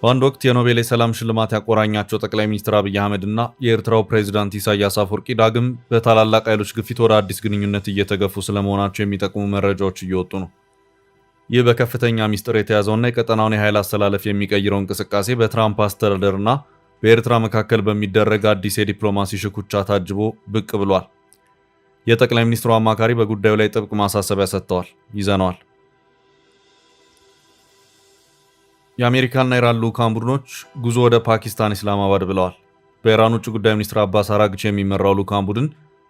በአንድ ወቅት የኖቤል የሰላም ሽልማት ያቆራኛቸው ጠቅላይ ሚኒስትር አብይ አህመድና የኤርትራው ፕሬዝዳንት ኢሳያስ አፈወርቂ ዳግም በታላላቅ ኃይሎች ግፊት ወደ አዲስ ግንኙነት እየተገፉ ስለመሆናቸው የሚጠቁሙ መረጃዎች እየወጡ ነው። ይህ በከፍተኛ ሚስጥር የተያዘውና የቀጠናውን የኃይል አስተላለፍ የሚቀይረው እንቅስቃሴ በትራምፕ አስተዳደርና በኤርትራ መካከል በሚደረግ አዲስ የዲፕሎማሲ ሽኩቻ ታጅቦ ብቅ ብሏል። የጠቅላይ ሚኒስትሩ አማካሪ በጉዳዩ ላይ ጥብቅ ማሳሰቢያ ሰጥተዋል። ይዘነዋል። የአሜሪካና ኢራን ልዑካን ቡድኖች ጉዞ ወደ ፓኪስታን ኢስላማባድ ብለዋል። በኢራን ውጭ ጉዳይ ሚኒስትር አባስ አራግቺ የሚመራው ልዑካን ቡድን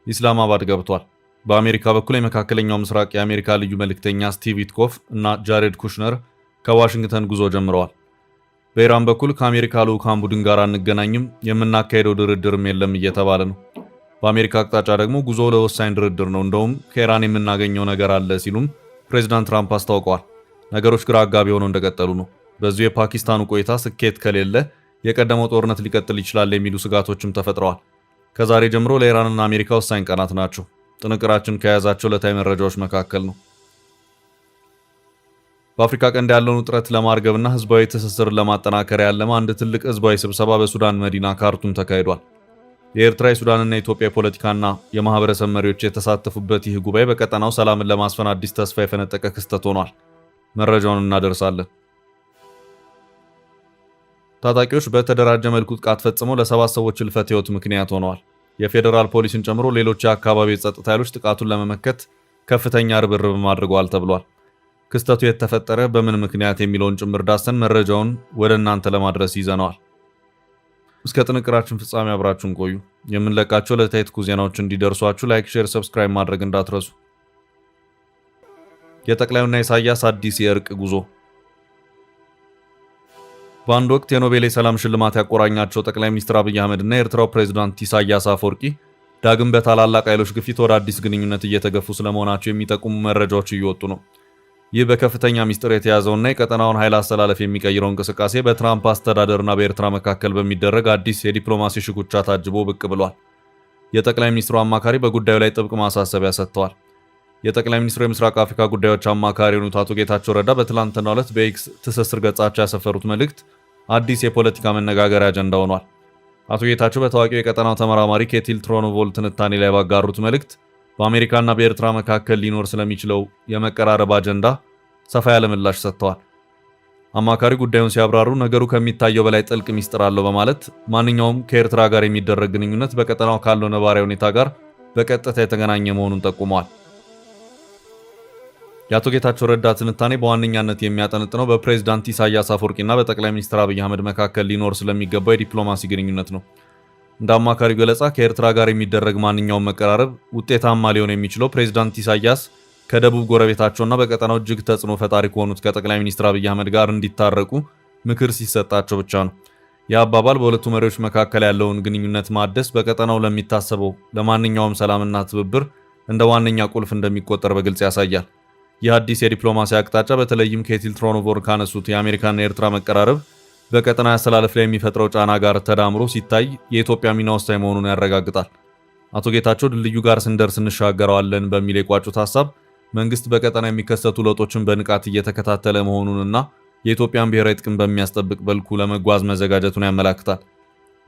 ኢስላማባድ ገብቷል። በአሜሪካ በኩል የመካከለኛው ምስራቅ የአሜሪካ ልዩ መልእክተኛ ስቲቭ ዊትኮፍ እና ጃሬድ ኩሽነር ከዋሽንግተን ጉዞ ጀምረዋል። በኢራን በኩል ከአሜሪካ ልዑካን ቡድን ጋር አንገናኝም፣ የምናካሄደው ድርድርም የለም እየተባለ ነው። በአሜሪካ አቅጣጫ ደግሞ ጉዞ ለወሳኝ ድርድር ነው፣ እንደውም ከኢራን የምናገኘው ነገር አለ ሲሉም ፕሬዚዳንት ትራምፕ አስታውቀዋል። ነገሮች ግራ አጋቢ ሆነው እንደቀጠሉ ነው። በዚሁ የፓኪስታኑ ቆይታ ስኬት ከሌለ የቀደመው ጦርነት ሊቀጥል ይችላል የሚሉ ስጋቶችም ተፈጥረዋል። ከዛሬ ጀምሮ ለኢራንና አሜሪካ ወሳኝ ቀናት ናቸው። ጥንቅራችን ከያዛቸው ዕለታዊ መረጃዎች መካከል ነው። በአፍሪካ ቀንድ ያለውን ውጥረት ለማርገብና ህዝባዊ ትስስርን ለማጠናከር ያለመ አንድ ትልቅ ህዝባዊ ስብሰባ በሱዳን መዲና ካርቱም ተካሂዷል። የኤርትራ፣ የሱዳንና የኢትዮጵያ የፖለቲካና የማህበረሰብ መሪዎች የተሳተፉበት ይህ ጉባኤ በቀጠናው ሰላምን ለማስፈን አዲስ ተስፋ የፈነጠቀ ክስተት ሆኗል። መረጃውን እናደርሳለን። ታጣቂዎች በተደራጀ መልኩ ጥቃት ፈጽመው ለ7 ሰዎች ህልፈተ ህይወት ምክንያት ሆነዋል። የፌዴራል ፖሊስን ጨምሮ ሌሎች የአካባቢ የጸጥታ ኃይሎች ጥቃቱን ለመመከት ከፍተኛ ርብርብ አድርገዋል ተብሏል። ክስተቱ የተፈጠረ በምን ምክንያት የሚለውን ጭምር ዳሰን መረጃውን ወደ እናንተ ለማድረስ ይዘነዋል። እስከ ጥንቅራችን ፍጻሜ አብራችሁን ቆዩ። የምንለቃቸው ዕለታዊ ትኩስ ዜናዎች እንዲደርሷችሁ ላይክ፣ ሼር፣ ሰብስክራይብ ማድረግ እንዳትረሱ። የጠቅላዩና ኢሳያስ አዲስ የእርቅ ጉዞ። በአንድ ወቅት የኖቤል የሰላም ሽልማት ያቆራኛቸው ጠቅላይ ሚኒስትር አብይ አህመድና የኤርትራው ፕሬዝዳንት ኢሳያስ አፈወርቂ ዳግም በታላላቅ ኃይሎች ግፊት ወደ አዲስ ግንኙነት እየተገፉ ስለመሆናቸው የሚጠቁሙ መረጃዎች እየወጡ ነው። ይህ በከፍተኛ ሚስጥር የተያዘውና የቀጠናውን ኃይል አስተላለፍ የሚቀይረው እንቅስቃሴ በትራምፕ አስተዳደርና በኤርትራ መካከል በሚደረግ አዲስ የዲፕሎማሲ ሽኩቻ ታጅቦ ብቅ ብሏል። የጠቅላይ ሚኒስትሩ አማካሪ በጉዳዩ ላይ ጥብቅ ማሳሰቢያ ሰጥተዋል። የጠቅላይ ሚኒስትሩ የምስራቅ አፍሪካ ጉዳዮች አማካሪ የሆኑት አቶ ጌታቸው ረዳ በትላንትናው ዕለት በኤክስ ትስስር ገጻቸው ያሰፈሩት መልእክት አዲስ የፖለቲካ መነጋገሪያ አጀንዳ ሆኗል። አቶ ጌታቸው በታዋቂው የቀጠናው ተመራማሪ ኬቲል ትሮኖቮል ትንታኔ ላይ ባጋሩት መልእክት በአሜሪካና በኤርትራ መካከል ሊኖር ስለሚችለው የመቀራረብ አጀንዳ ሰፋ ያለ ምላሽ ሰጥተዋል። አማካሪ ጉዳዩን ሲያብራሩ ነገሩ ከሚታየው በላይ ጥልቅ ሚስጥር አለው በማለት ማንኛውም ከኤርትራ ጋር የሚደረግ ግንኙነት በቀጠናው ካለው ነባራዊ ሁኔታ ጋር በቀጥታ የተገናኘ መሆኑን ጠቁመዋል። የአቶ ጌታቸው ረዳ ትንታኔ በዋነኛነት የሚያጠነጥነው በፕሬዝዳንት ኢሳያስ አፈወርቂና በጠቅላይ ሚኒስትር አብይ አህመድ መካከል ሊኖር ስለሚገባው የዲፕሎማሲ ግንኙነት ነው። እንደ አማካሪው ገለጻ ከኤርትራ ጋር የሚደረግ ማንኛውም መቀራረብ ውጤታማ ሊሆን የሚችለው ፕሬዝዳንት ኢሳያስ ከደቡብ ጎረቤታቸውና በቀጠናው እጅግ ተጽዕኖ ፈጣሪ ከሆኑት ከጠቅላይ ሚኒስትር አብይ አህመድ ጋር እንዲታረቁ ምክር ሲሰጣቸው ብቻ ነው። ይህ አባባል በሁለቱ መሪዎች መካከል ያለውን ግንኙነት ማደስ በቀጠናው ለሚታሰበው ለማንኛውም ሰላምና ትብብር እንደ ዋነኛ ቁልፍ እንደሚቆጠር በግልጽ ያሳያል። ይህ አዲስ የዲፕሎማሲ አቅጣጫ በተለይም ኬቲል ትሮኖቮል ካነሱት የአሜሪካና የኤርትራ መቀራረብ በቀጠና አስተላለፍ ላይ የሚፈጥረው ጫና ጋር ተዳምሮ ሲታይ የኢትዮጵያ ሚና ወሳኝ መሆኑን ያረጋግጣል። አቶ ጌታቸው ድልድዩ ጋር ስንደርስ እንሻገረዋለን በሚል የቋጩት ሀሳብ መንግስት በቀጠና የሚከሰቱ ለውጦችን በንቃት እየተከታተለ መሆኑንና የኢትዮጵያን ብሔራዊ ጥቅም በሚያስጠብቅ መልኩ ለመጓዝ መዘጋጀቱን ያመላክታል።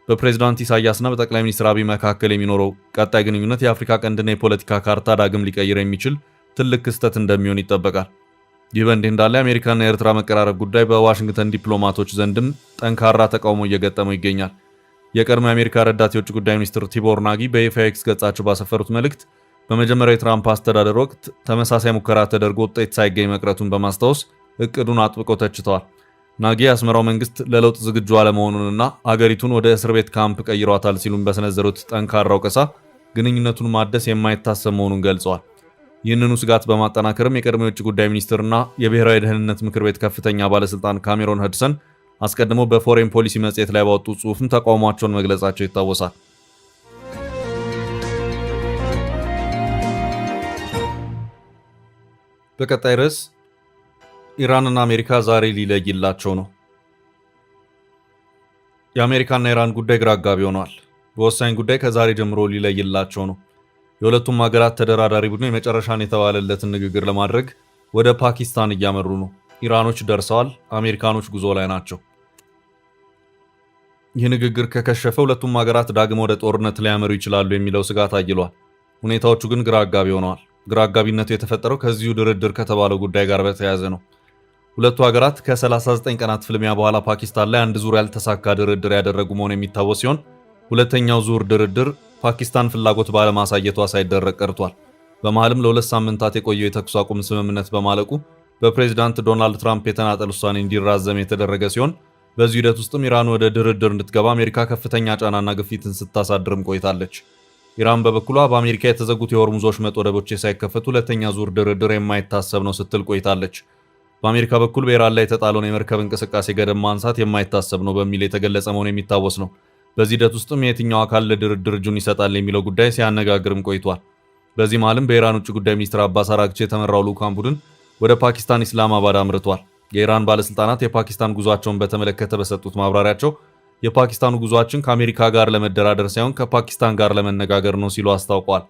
በፕሬዝዳንት ኢሳያስና በጠቅላይ ሚኒስትር አብይ መካከል የሚኖረው ቀጣይ ግንኙነት የአፍሪካ ቀንድና የፖለቲካ ካርታ ዳግም ሊቀይር የሚችል ትልቅ ክስተት እንደሚሆን ይጠበቃል። ይህ በእንዲህ እንዳለ የአሜሪካና የኤርትራ መቀራረብ ጉዳይ በዋሽንግተን ዲፕሎማቶች ዘንድም ጠንካራ ተቃውሞ እየገጠመው ይገኛል። የቀድሞ የአሜሪካ ረዳት የውጭ ጉዳይ ሚኒስትር ቲቦር ናጊ በይፋ ኤክስ ገጻቸው ባሰፈሩት መልእክት በመጀመሪያው የትራምፕ አስተዳደር ወቅት ተመሳሳይ ሙከራ ተደርጎ ውጤት ሳይገኝ መቅረቱን በማስታወስ እቅዱን አጥብቀው ተችተዋል። ናጊ የአስመራው መንግስት ለለውጥ ዝግጁ አለመሆኑንና አገሪቱን ወደ እስር ቤት ካምፕ ቀይሯታል ሲሉም በሰነዘሩት ጠንካራ ወቀሳ ግንኙነቱን ማደስ የማይታሰብ መሆኑን ገልጸዋል። ይህንኑ ስጋት በማጠናከርም የቀድሞ የውጭ ጉዳይ ሚኒስትርና የብሔራዊ ደህንነት ምክር ቤት ከፍተኛ ባለስልጣን ካሜሮን ሀድሰን አስቀድሞ በፎሬን ፖሊሲ መጽሔት ላይ ባወጡት ጽሑፍም ተቃውሟቸውን መግለጻቸው ይታወሳል። በቀጣይ ርዕስ ኢራንና አሜሪካ ዛሬ ሊለይላቸው ነው። የአሜሪካና ኢራን ጉዳይ ግራ አጋቢ ሆኗል። በወሳኝ ጉዳይ ከዛሬ ጀምሮ ሊለይላቸው ነው። የሁለቱም ሀገራት ተደራዳሪ ቡድን የመጨረሻን የተባለለትን ንግግር ለማድረግ ወደ ፓኪስታን እያመሩ ነው። ኢራኖች ደርሰዋል፣ አሜሪካኖች ጉዞ ላይ ናቸው። ይህ ንግግር ከከሸፈ ሁለቱም ሀገራት ዳግም ወደ ጦርነት ሊያመሩ ይችላሉ የሚለው ስጋት አይሏል። ሁኔታዎቹ ግን ግራ አጋቢ ሆነዋል። ግራ አጋቢነቱ የተፈጠረው ከዚሁ ድርድር ከተባለው ጉዳይ ጋር በተያያዘ ነው። ሁለቱ ሀገራት ከ39 ቀናት ፍልሚያ በኋላ ፓኪስታን ላይ አንድ ዙር ያልተሳካ ድርድር ያደረጉ መሆኑ የሚታወስ ሲሆን ሁለተኛው ዙር ድርድር ፓኪስታን ፍላጎት ባለማሳየቷ ሳይደረግ ቀርቷል። በመሃልም ለ2 ሳምንታት የቆየው የተኩስ አቁም ስምምነት በማለቁ በፕሬዝዳንት ዶናልድ ትራምፕ የተናጠል ውሳኔ እንዲራዘም የተደረገ ሲሆን በዚህ ሂደት ውስጥም ኢራን ወደ ድርድር እንድትገባ አሜሪካ ከፍተኛ ጫናና ግፊትን ስታሳድርም ቆይታለች። ኢራን በበኩሏ በአሜሪካ የተዘጉት የሆርሙዝ ወሽመጥ ወደቦች ሳይከፈቱ ሁለተኛ ዙር ድርድር የማይታሰብ ነው ስትል ቆይታለች። በአሜሪካ በኩል በኢራን ላይ የተጣለውን የመርከብ እንቅስቃሴ ገደብ ማንሳት የማይታሰብ ነው በሚል የተገለጸ መሆኑ የሚታወስ ነው። በዚህ ሂደት ውስጥም የትኛው አካል ለድርድር እጁን ይሰጣል የሚለው ጉዳይ ሲያነጋግርም ቆይቷል። በዚህ መሃልም በኢራን ውጭ ጉዳይ ሚኒስትር አባስ አራግቺ የተመራው ልዑካን ቡድን ወደ ፓኪስታን ኢስላማባድ አምርቷል። የኢራን ባለስልጣናት የፓኪስታን ጉዟቸውን በተመለከተ በሰጡት ማብራሪያቸው የፓኪስታኑ ጉዟችን ከአሜሪካ ጋር ለመደራደር ሳይሆን ከፓኪስታን ጋር ለመነጋገር ነው ሲሉ አስታውቀዋል።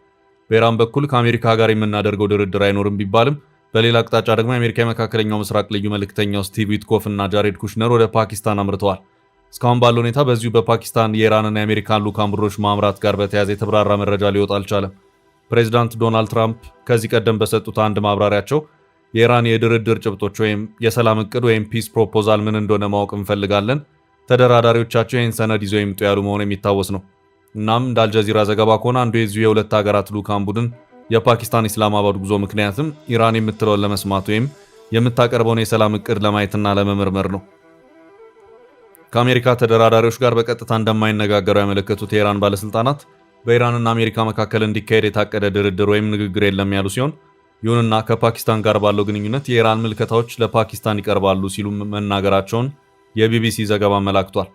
በኢራን በኩል ከአሜሪካ ጋር የምናደርገው ድርድር አይኖርም ቢባልም በሌላ አቅጣጫ ደግሞ የአሜሪካ የመካከለኛው ምስራቅ ልዩ መልእክተኛው ስቲቭ ዊትኮፍ እና ጃሬድ ኩሽነር ወደ ፓኪስታን አምርተዋል። እስካሁን ባለው ሁኔታ በዚሁ በፓኪስታን የኢራንና የአሜሪካን ልዑካን ቡድኖች ማምራት ጋር በተያያዘ የተብራራ መረጃ ሊወጣ አልቻለም። ፕሬዚዳንት ዶናልድ ትራምፕ ከዚህ ቀደም በሰጡት አንድ ማብራሪያቸው የኢራን የድርድር ጭብጦች ወይም የሰላም እቅድ ወይም ፒስ ፕሮፖዛል ምን እንደሆነ ማወቅ እንፈልጋለን፣ ተደራዳሪዎቻቸው ይህን ሰነድ ይዘው ይምጡ ያሉ መሆኑ የሚታወስ ነው። እናም እንደ አልጀዚራ ዘገባ ከሆነ አንዱ የዚሁ የሁለት ሀገራት ልዑካን ቡድን የፓኪስታን ኢስላማባድ ጉዞ ምክንያትም ኢራን የምትለውን ለመስማት ወይም የምታቀርበውን የሰላም እቅድ ለማየትና ለመመርመር ነው። ከአሜሪካ ተደራዳሪዎች ጋር በቀጥታ እንደማይነጋገሩ ያመለከቱት የኢራን ባለስልጣናት በኢራንና አሜሪካ መካከል እንዲካሄድ የታቀደ ድርድር ወይም ንግግር የለም ያሉ ሲሆን ይሁንና ከፓኪስታን ጋር ባለው ግንኙነት የኢራን ምልከታዎች ለፓኪስታን ይቀርባሉ ሲሉ መናገራቸውን የቢቢሲ ዘገባ አመላክቷል።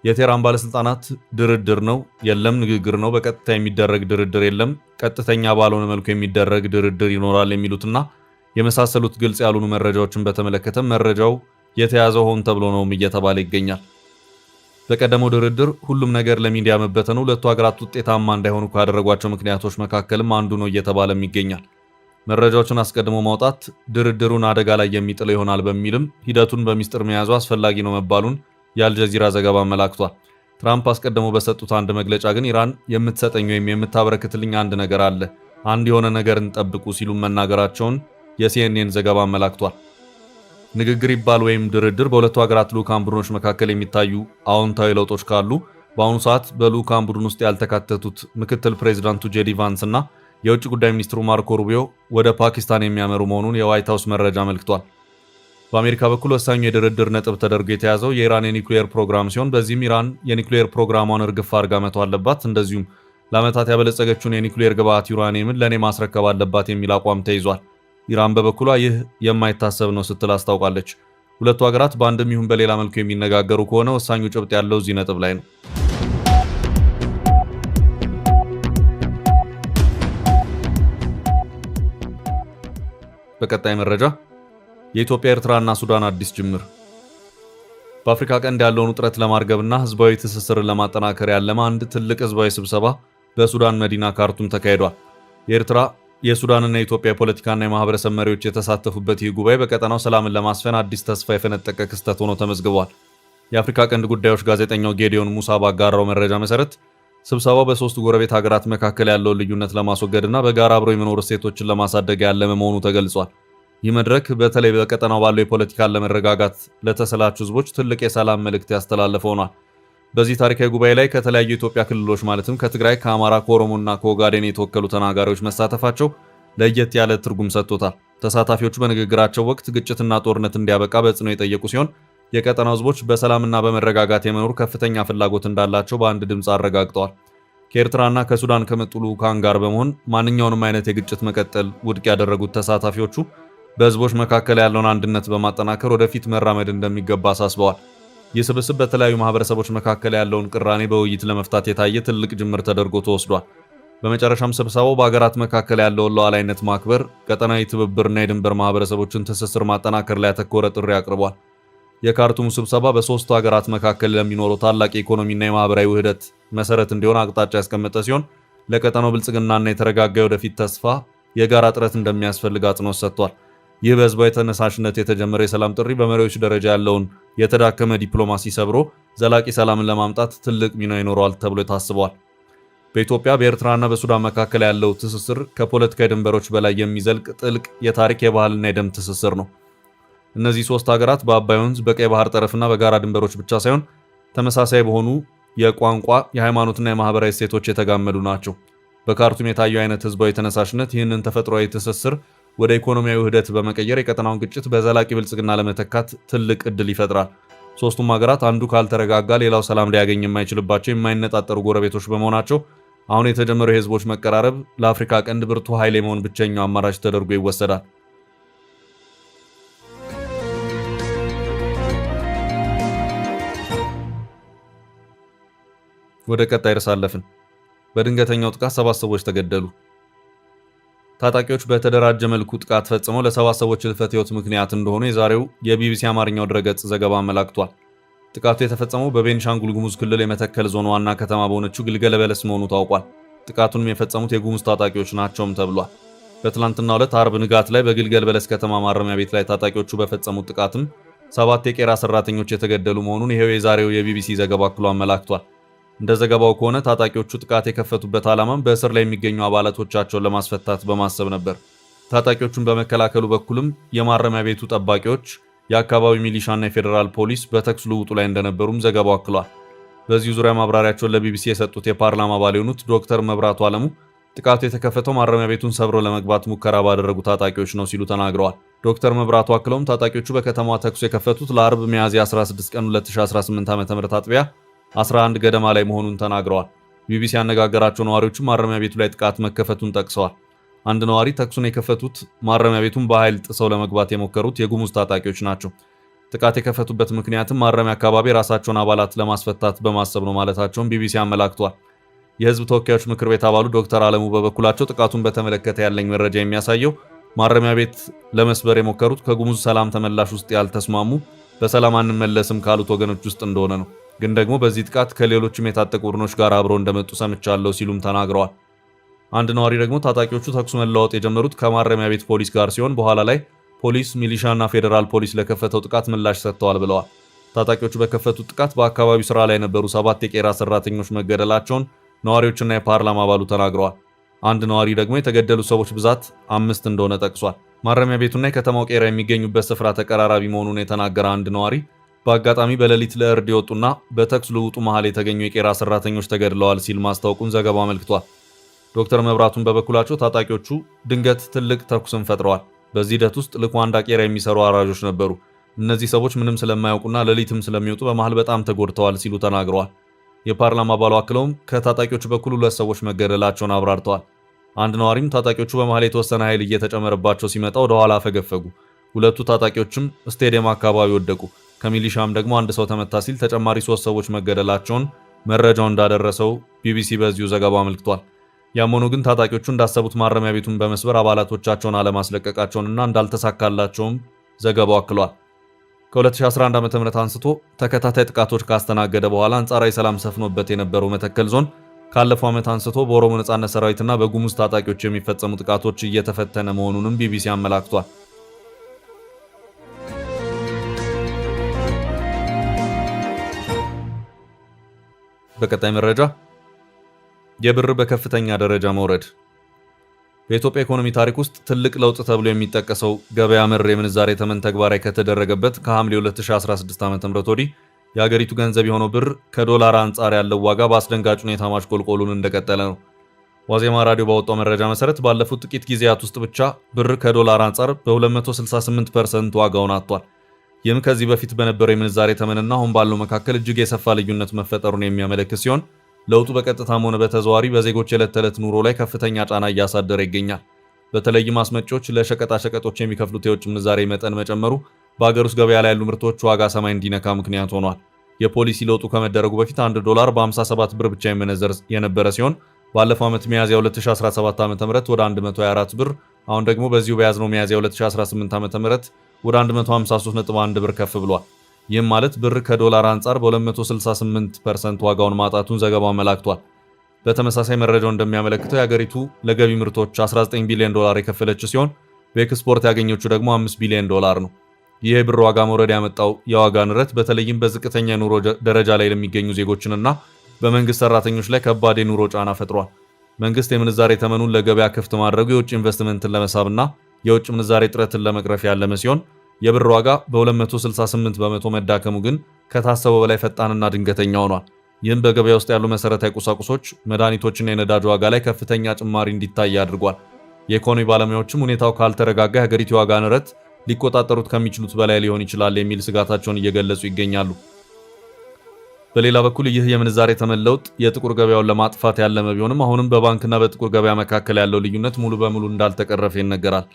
የቴህራን ባለስልጣናት ድርድር ነው፣ የለም ንግግር ነው፣ በቀጥታ የሚደረግ ድርድር የለም፣ ቀጥተኛ ባልሆነ መልኩ የሚደረግ ድርድር ይኖራል የሚሉትና የመሳሰሉት ግልጽ ያልሆኑ መረጃዎችን በተመለከተ መረጃው የተያዘው ሆን ተብሎ ነውም እየተባለ ይገኛል። በቀደመው ድርድር ሁሉም ነገር ለሚዲያ መበተኑ ሁለቱ ሀገራት ውጤታማ እንዳይሆኑ ካደረጓቸው ምክንያቶች መካከልም አንዱ ነው እየተባለም ይገኛል። መረጃዎችን አስቀድሞ ማውጣት ድርድሩን አደጋ ላይ የሚጥለው ይሆናል በሚልም ሂደቱን በሚስጥር መያዙ አስፈላጊ ነው መባሉን የአልጀዚራ ዘገባ አመላክቷል። ትራምፕ አስቀድሞ በሰጡት አንድ መግለጫ ግን ኢራን የምትሰጠኝ ወይም የምታበረክትልኝ አንድ ነገር አለ፣ አንድ የሆነ ነገርን ጠብቁ ሲሉ መናገራቸውን የሲኤንኤን ዘገባ አመላክቷል። ንግግር ይባል ወይም ድርድር በሁለቱ ሀገራት ልዑካን ቡድኖች መካከል የሚታዩ አዎንታዊ ለውጦች ካሉ በአሁኑ ሰዓት በልዑካን ቡድን ውስጥ ያልተካተቱት ምክትል ፕሬዚዳንቱ ጄዲ ቫንስ እና የውጭ ጉዳይ ሚኒስትሩ ማርኮ ሩቢዮ ወደ ፓኪስታን የሚያመሩ መሆኑን የዋይት ሀውስ መረጃ አመልክቷል። በአሜሪካ በኩል ወሳኙ የድርድር ነጥብ ተደርጎ የተያዘው የኢራን የኒውክሌር ፕሮግራም ሲሆን በዚህም ኢራን የኒውክሌር ፕሮግራሟን እርግፍ አድርጋ መተው አለባት፣ እንደዚሁም ለዓመታት ያበለጸገችውን የኒውክሌር ግብዓት ዩራኒየምን ለእኔ ማስረከብ አለባት የሚል አቋም ተይዟል። ኢራን በበኩሏ ይህ የማይታሰብ ነው ስትል አስታውቃለች። ሁለቱ ሀገራት በአንድም ይሁን በሌላ መልኩ የሚነጋገሩ ከሆነ ወሳኙ ጭብጥ ያለው እዚህ ነጥብ ላይ ነው። በቀጣይ መረጃ የኢትዮጵያ ኤርትራና ሱዳን አዲስ ጅምር። በአፍሪካ ቀንድ ያለውን ውጥረት ለማርገብና ህዝባዊ ትስስርን ለማጠናከር ያለመ አንድ ትልቅ ህዝባዊ ስብሰባ በሱዳን መዲና ካርቱም ተካሂዷል። የኤርትራ የሱዳንና የኢትዮጵያ የፖለቲካና የማህበረሰብ መሪዎች የተሳተፉበት ይህ ጉባኤ በቀጠናው ሰላምን ለማስፈን አዲስ ተስፋ የፈነጠቀ ክስተት ሆኖ ተመዝግቧል። የአፍሪካ ቀንድ ጉዳዮች ጋዜጠኛው ጌዲዮን ሙሳ ባጋራው መረጃ መሰረት ስብሰባው በሶስቱ ጎረቤት ሀገራት መካከል ያለውን ልዩነት ለማስወገድና በጋራ አብረው የመኖር እሴቶችን ለማሳደግ ያለመ መሆኑ ተገልጿል። ይህ መድረክ በተለይ በቀጠናው ባለው የፖለቲካ ለመረጋጋት ለተሰላቹ ህዝቦች ትልቅ የሰላም መልእክት ያስተላለፈ ሆኗል። በዚህ ታሪካዊ ጉባኤ ላይ ከተለያዩ የኢትዮጵያ ክልሎች ማለትም ከትግራይ፣ ከአማራ፣ ከኦሮሞና ከኦጋዴን የተወከሉ ተናጋሪዎች መሳተፋቸው ለየት ያለ ትርጉም ሰጥቶታል። ተሳታፊዎቹ በንግግራቸው ወቅት ግጭትና ጦርነት እንዲያበቃ በጽኑ የጠየቁ ሲሆን የቀጠናው ህዝቦች በሰላምና በመረጋጋት የመኖር ከፍተኛ ፍላጎት እንዳላቸው በአንድ ድምፅ አረጋግጠዋል። ከኤርትራና ከሱዳን ከመጡ ልዑካን ጋር በመሆን ማንኛውንም አይነት የግጭት መቀጠል ውድቅ ያደረጉት ተሳታፊዎቹ በህዝቦች መካከል ያለውን አንድነት በማጠናከር ወደፊት መራመድ እንደሚገባ አሳስበዋል። ይህ ስብስብ በተለያዩ ማህበረሰቦች መካከል ያለውን ቅራኔ በውይይት ለመፍታት የታየ ትልቅ ጅምር ተደርጎ ተወስዷል። በመጨረሻም ስብሰባው በሀገራት መካከል ያለውን ሉዓላዊነት ማክበር፣ ቀጠናዊ ትብብርና የድንበር ማህበረሰቦችን ትስስር ማጠናከር ላይ ያተኮረ ጥሪ አቅርቧል። የካርቱሙ ስብሰባ በሶስቱ ሀገራት መካከል ለሚኖረው ታላቅ የኢኮኖሚና የማህበራዊ ውህደት መሰረት እንዲሆን አቅጣጫ ያስቀመጠ ሲሆን ለቀጠናው ብልጽግናና የተረጋጋ ወደፊት ተስፋ የጋራ ጥረት እንደሚያስፈልግ አጽንኦት ሰጥቷል። ይህ በህዝባዊ ተነሳሽነት የተጀመረ የሰላም ጥሪ በመሪዎች ደረጃ ያለውን የተዳከመ ዲፕሎማሲ ሰብሮ ዘላቂ ሰላምን ለማምጣት ትልቅ ሚና ይኖረዋል ተብሎ ታስቧል። በኢትዮጵያ በኤርትራና በሱዳን መካከል ያለው ትስስር ከፖለቲካዊ ድንበሮች በላይ የሚዘልቅ ጥልቅ የታሪክ የባህልና የደም ትስስር ነው። እነዚህ ሶስት ሀገራት በአባይ ወንዝ፣ በቀይ ባህር ጠረፍና በጋራ ድንበሮች ብቻ ሳይሆን ተመሳሳይ በሆኑ የቋንቋ፣ የሃይማኖትና የማህበራዊ እሴቶች የተጋመዱ ናቸው። በካርቱም የታየው አይነት ህዝባዊ ተነሳሽነት ይህንን ተፈጥሯዊ ትስስር ወደ ኢኮኖሚያዊ ውህደት በመቀየር የቀጠናውን ግጭት በዘላቂ ብልጽግና ለመተካት ትልቅ ዕድል ይፈጥራል። ሶስቱም ሀገራት አንዱ ካልተረጋጋ ሌላው ሰላም ሊያገኝ የማይችልባቸው የማይነጣጠሩ ጎረቤቶች በመሆናቸው አሁን የተጀመረው የህዝቦች መቀራረብ ለአፍሪካ ቀንድ ብርቱ ኃይል የመሆን ብቸኛው አማራጭ ተደርጎ ይወሰዳል። ወደ ቀጣይ ርዕስ አለፍን። በድንገተኛው ጥቃት 7 ሰዎች ተገደሉ። ታጣቂዎች በተደራጀ መልኩ ጥቃት ፈጽመው ለ7 ሰዎች ህልፈት ህይወት ምክንያት እንደሆኑ የዛሬው የቢቢሲ አማርኛው ድረገጽ ዘገባ አመላክቷል። ጥቃቱ የተፈጸመው በቤኒሻንጉል ጉሙዝ ክልል የመተከል ዞን ዋና ከተማ በሆነችው ግልገል በለስ መሆኑ ታውቋል። ጥቃቱንም የፈጸሙት የጉሙዝ ታጣቂዎች ናቸውም ተብሏል። በትላንትናው ዕለት አርብ ንጋት ላይ በግልገል በለስ ከተማ ማረሚያ ቤት ላይ ታጣቂዎቹ በፈጸሙት ጥቃትም 7 የቄራ ሰራተኞች የተገደሉ መሆኑን ይሄው የዛሬው የቢቢሲ ዘገባ አክሎ አመላክቷል። እንደ ዘገባው ከሆነ ታጣቂዎቹ ጥቃት የከፈቱበት ዓላማም በእስር ላይ የሚገኙ አባላቶቻቸውን ለማስፈታት በማሰብ ነበር። ታጣቂዎቹን በመከላከሉ በኩልም የማረሚያ ቤቱ ጠባቂዎች፣ የአካባቢው ሚሊሻና የፌዴራል ፖሊስ በተኩስ ልውውጡ ላይ እንደነበሩም ዘገባው አክሏል። በዚሁ ዙሪያ ማብራሪያቸውን ለቢቢሲ የሰጡት የፓርላማ አባል የሆኑት ዶክተር መብራቱ አለሙ ጥቃቱ የተከፈተው ማረሚያ ቤቱን ሰብረው ለመግባት ሙከራ ባደረጉ ታጣቂዎች ነው ሲሉ ተናግረዋል። ዶክተር መብራቱ አክለውም ታጣቂዎቹ በከተማዋ ተኩስ የከፈቱት ለአርብ ሚያዝያ 16 ቀን 2018 ዓ.ም አጥቢያ 11 ገደማ ላይ መሆኑን ተናግረዋል። ቢቢሲ ያነጋገራቸው ነዋሪዎችም ማረሚያ ቤቱ ላይ ጥቃት መከፈቱን ጠቅሰዋል። አንድ ነዋሪ ተኩሱን የከፈቱት ማረሚያ ቤቱን በኃይል ጥሰው ለመግባት የሞከሩት የጉሙዝ ታጣቂዎች ናቸው። ጥቃት የከፈቱበት ምክንያትም ማረሚያ አካባቢ ራሳቸውን አባላት ለማስፈታት በማሰብ ነው ማለታቸውን ቢቢሲ አመላክቷል። የህዝብ ተወካዮች ምክር ቤት አባሉ ዶክተር አለሙ በበኩላቸው ጥቃቱን በተመለከተ ያለኝ መረጃ የሚያሳየው ማረሚያ ቤት ለመስበር የሞከሩት ከጉሙዝ ሰላም ተመላሽ ውስጥ ያልተስማሙ በሰላም አንመለስም ካሉት ወገኖች ውስጥ እንደሆነ ነው። ግን ደግሞ በዚህ ጥቃት ከሌሎችም የታጠቁ ቡድኖች ጋር አብረው እንደመጡ ሰምቻለሁ ሲሉም ተናግረዋል። አንድ ነዋሪ ደግሞ ታጣቂዎቹ ተኩስ መለዋወጥ የጀመሩት ከማረሚያ ቤት ፖሊስ ጋር ሲሆን በኋላ ላይ ፖሊስ፣ ሚሊሻና ፌዴራል ፖሊስ ለከፈተው ጥቃት ምላሽ ሰጥተዋል ብለዋል። ታጣቂዎቹ በከፈቱት ጥቃት በአካባቢው ስራ ላይ የነበሩ 7 የቄራ ሰራተኞች መገደላቸውን ነዋሪዎችና የፓርላማ አባሉ ተናግረዋል። አንድ ነዋሪ ደግሞ የተገደሉ ሰዎች ብዛት 5 እንደሆነ ጠቅሷል። ማረሚያ ቤቱና የከተማው ቄራ የሚገኙበት ስፍራ ተቀራራቢ መሆኑን የተናገረ አንድ ነዋሪ በአጋጣሚ በሌሊት ለእርድ የወጡና በተኩስ ልውውጡ መሃል የተገኙ የቄራ ሰራተኞች ተገድለዋል ሲል ማስታወቁን ዘገባው አመልክቷል። ዶክተር መብራቱን በበኩላቸው ታጣቂዎቹ ድንገት ትልቅ ተኩስን ፈጥረዋል። በዚህ ሂደት ውስጥ ልኳንዳ ቄራ የሚሰሩ አራጆች ነበሩ። እነዚህ ሰዎች ምንም ስለማያውቁና ሌሊትም ስለሚወጡ በመሃል በጣም ተጎድተዋል ሲሉ ተናግረዋል። የፓርላማ አባሉ አክለውም ከታጣቂዎቹ በኩል 2 ሰዎች መገደላቸውን አብራርተዋል። አንድ ነዋሪም ታጣቂዎቹ በመሃል የተወሰነ ኃይል እየተጨመረባቸው ሲመጣ ወደ ኋላ አፈገፈጉ። 2ቱ ታጣቂዎችም ስቴዲየም አካባቢ ወደቁ። ከሚሊሻም ደግሞ 1 ሰው ተመታ ሲል ተጨማሪ 3 ሰዎች መገደላቸውን መረጃው እንዳደረሰው ቢቢሲ በዚሁ ዘገባው አመልክቷል። ያም ሆኖ ግን ታጣቂዎቹ እንዳሰቡት ማረሚያ ቤቱን በመስበር አባላቶቻቸውን አለማስለቀቃቸውንና እንዳልተሳካላቸውም ዘገባው አክሏል። ከ2011 ዓ.ም አንስቶ ተከታታይ ጥቃቶች ካስተናገደ በኋላ አንጻራዊ ሰላም ሰፍኖበት የነበረው መተከል ዞን ካለፈው ዓመት አንስቶ በኦሮሞ ነጻነት ሰራዊትና በጉሙዝ ታጣቂዎች የሚፈጸሙ ጥቃቶች እየተፈተነ መሆኑንም ቢቢሲ አመላክቷል። በቀጣይ መረጃ የብር በከፍተኛ ደረጃ መውረድ። በኢትዮጵያ ኢኮኖሚ ታሪክ ውስጥ ትልቅ ለውጥ ተብሎ የሚጠቀሰው ገበያ መር የምንዛሬ ተመን ተግባራዊ ከተደረገበት ከሐምሌ 2016 ዓ.ም ወዲህ የሀገሪቱ ገንዘብ የሆነው ብር ከዶላር አንጻር ያለው ዋጋ በአስደንጋጭ ሁኔታ ማሽቆልቆሉን እንደቀጠለ ነው። ዋዜማ ራዲዮ ባወጣው መረጃ መሰረት ባለፉት ጥቂት ጊዜያት ውስጥ ብቻ ብር ከዶላር አንጻር በ268% ዋጋውን አጥቷል። ይህም ከዚህ በፊት በነበረው የምንዛሬ ተመንና አሁን ባለው መካከል እጅግ የሰፋ ልዩነት መፈጠሩን የሚያመለክት ሲሆን ለውጡ በቀጥታም ሆነ በተዘዋዋሪ በዜጎች የዕለት ተዕለት ኑሮ ላይ ከፍተኛ ጫና እያሳደረ ይገኛል። በተለይም አስመጪዎች ለሸቀጣሸቀጦች የሚከፍሉት የውጭ ምንዛሬ መጠን መጨመሩ በአገር ውስጥ ገበያ ላይ ያሉ ምርቶች ዋጋ ሰማይ እንዲነካ ምክንያት ሆኗል። የፖሊሲ ለውጡ ከመደረጉ በፊት 1 ዶላር በ57 ብር ብቻ የሚመነዘር የነበረ ሲሆን ባለፈው ዓመት ሚያዝያ 2017 ዓ.ም ወደ 124 ብር፣ አሁን ደግሞ በዚሁ በያዝነው ሚያዝያ 2018 ዓ.ም ወደ 153.1 ብር ከፍ ብሏል። ይህም ማለት ብር ከዶላር አንጻር በ268% ዋጋውን ማጣቱን ዘገባው አመላክቷል። በተመሳሳይ መረጃው እንደሚያመለክተው የሀገሪቱ ለገቢ ምርቶች 19 ቢሊዮን ዶላር የከፈለች ሲሆን በኤክስፖርት ያገኘችው ደግሞ 5 ቢሊዮን ዶላር ነው። ይህ የብር ዋጋ መውረድ ያመጣው የዋጋ ንረት በተለይም በዝቅተኛ የኑሮ ደረጃ ላይ ለሚገኙ ዜጎችንና በመንግስት ሰራተኞች ላይ ከባድ የኑሮ ጫና ፈጥሯል። መንግስት የምንዛሬ ተመኑን ለገበያ ክፍት ማድረጉ የውጭ ኢንቨስትመንትን ለመሳብና የውጭ ምንዛሬ እጥረትን ለመቅረፍ ያለመ ሲሆን የብር ዋጋ በ268 በመቶ መዳከሙ ግን ከታሰበው በላይ ፈጣንና ድንገተኛ ሆኗል። ይህም በገበያ ውስጥ ያሉ መሰረታዊ ቁሳቁሶች፣ መድኃኒቶችና የነዳጅ ዋጋ ላይ ከፍተኛ ጭማሪ እንዲታይ አድርጓል። የኢኮኖሚ ባለሙያዎችም ሁኔታው ካልተረጋጋ የሀገሪቱ ዋጋ ንረት ሊቆጣጠሩት ከሚችሉት በላይ ሊሆን ይችላል የሚል ስጋታቸውን እየገለጹ ይገኛሉ። በሌላ በኩል ይህ የምንዛሬ ተመን ለውጥ የጥቁር ገበያውን ለማጥፋት ያለመ ቢሆንም አሁንም በባንክና በጥቁር ገበያ መካከል ያለው ልዩነት ሙሉ በሙሉ እንዳልተቀረፈ ይነገራል።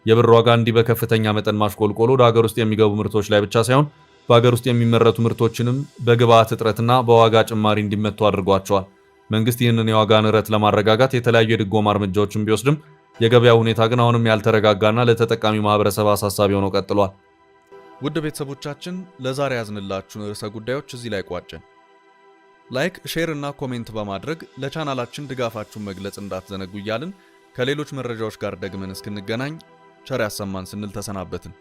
የብር ዋጋ እንዲህ በከፍተኛ መጠን ማሽቆልቆሉ ወደ ሀገር ውስጥ የሚገቡ ምርቶች ላይ ብቻ ሳይሆን በሀገር ውስጥ የሚመረቱ ምርቶችንም በግብዓት እጥረትና በዋጋ ጭማሪ እንዲመቱ አድርጓቸዋል። መንግስት ይህንን የዋጋ ንረት ለማረጋጋት የተለያዩ የድጎማ እርምጃዎችን ቢወስድም የገበያው ሁኔታ ግን አሁንም ያልተረጋጋና ለተጠቃሚ ማህበረሰብ አሳሳቢ ሆኖ ቀጥሏል። ውድ ቤተሰቦቻችን ለዛሬ ያዝንላችሁን ርዕሰ ጉዳዮች እዚህ ላይ ቋጨን። ላይክ፣ ሼር እና ኮሜንት በማድረግ ለቻናላችን ድጋፋችሁን መግለጽ እንዳትዘነጉ እያልን ከሌሎች መረጃዎች ጋር ደግመን እስክንገናኝ ቸር ያሰማን ስንል ተሰናበትን።